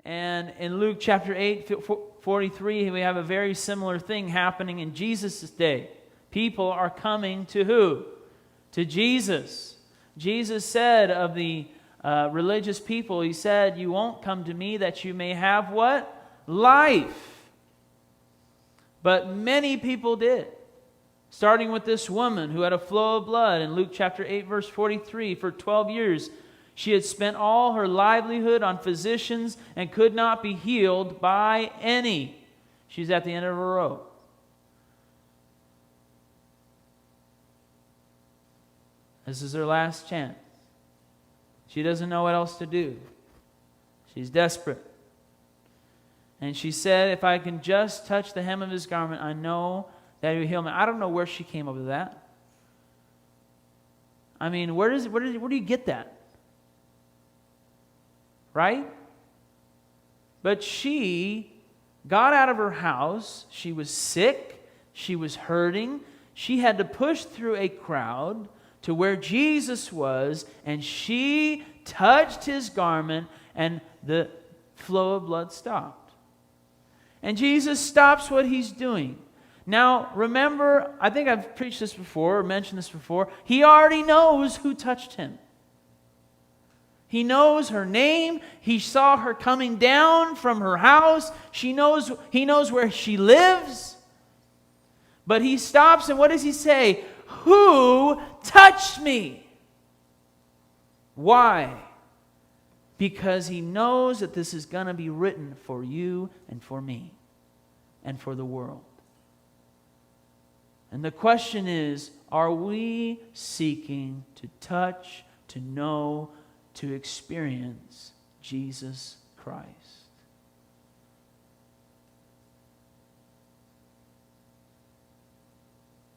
And in Luke chapter 8, 43, we have a very similar thing happening in Jesus' day. People are coming to who? To Jesus. Jesus said of the religious people, He said, you won't come to me that you may have what? Life. But many people did. Starting with this woman who had a flow of blood in Luke chapter 8, verse 43. For 12 years she had spent all her livelihood on physicians and could not be healed by any. She's at the end of her rope. This is her last chance. She doesn't know what else to do. She's desperate. And she said, if I can just touch the hem of His garment, I know that He will heal me. I don't know where she came up with that. I mean, where do you get that? Right? But she got out of her house. She was sick. She was hurting. She had to push through a crowd to where Jesus was, and she touched His garment, and the flow of blood stopped. And Jesus stops what He's doing. Now, remember, I think I've preached this before, or mentioned this before, He already knows who touched Him. He knows her name. He saw her coming down from her house. He knows where she lives. But He stops, and what does He say? Who touched me? Why? Because He knows that this is going to be written for you and for me and for the world. And the question is, are we seeking to touch, to know, to experience Jesus Christ?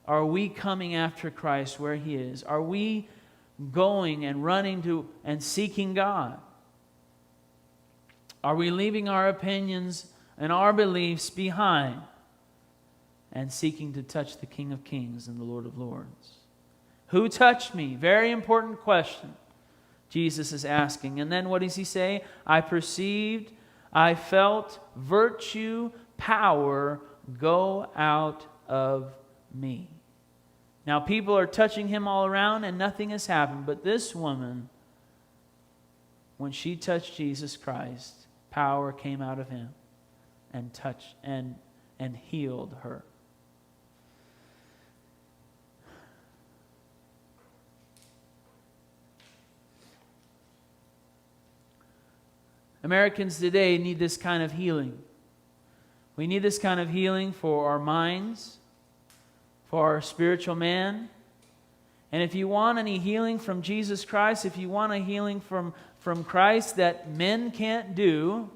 Are we coming after Christ where He is? Are we going and running to and seeking God? Are we leaving our opinions and our beliefs behind and seeking to touch the King of Kings and the Lord of Lords? Who touched me? Very important question Jesus is asking. And then what does He say? I perceived, I felt virtue, power go out of me. Now people are touching Him all around and nothing has happened. But this woman, when she touched Jesus Christ, power came out of Him and touched and healed her. Americans today need this kind of healing. We need this kind of healing for our minds, for our spiritual man. And if you want any healing from Jesus Christ, if you want a healing from Christ that men can't do,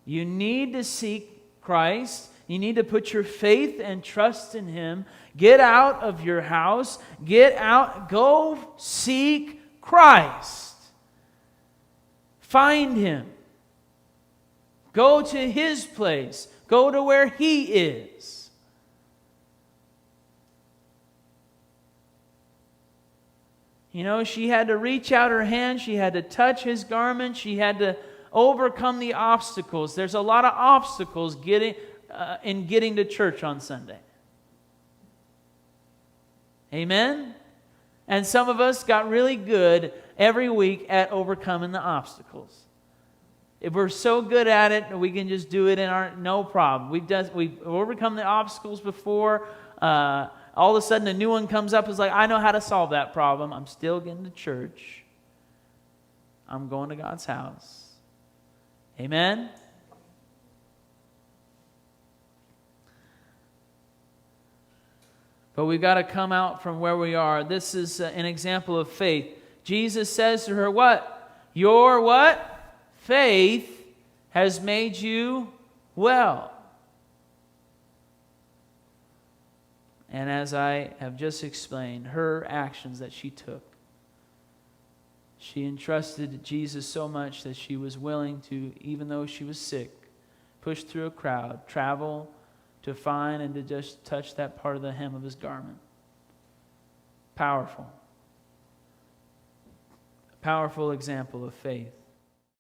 you need to seek Christ. You need to put your faith and trust in Him. Get out of your house. Get out. Go seek Christ. Find Him. Go to His place. Go to where He is. You know, she had to reach out her hand. She had to touch His garment. She had to overcome the obstacles. There's a lot of obstacles in getting to church on Sunday. Amen? And some of us got really good every week at overcoming the obstacles. If we're so good at it, we can just do it no problem. We've overcome the obstacles before. All of a sudden a new one comes up. It's like, I know how to solve that problem. I'm still getting to church. I'm going to God's house. Amen? But we've got to come out from where we are. This is an example of faith. Jesus says to her, what? Your what? Faith has made you well. And as I have just explained, her actions that she took, she entrusted Jesus so much that she was willing to, even though she was sick, push through a crowd, travel to find and to just touch that part of the hem of His garment. Powerful. A powerful example of faith.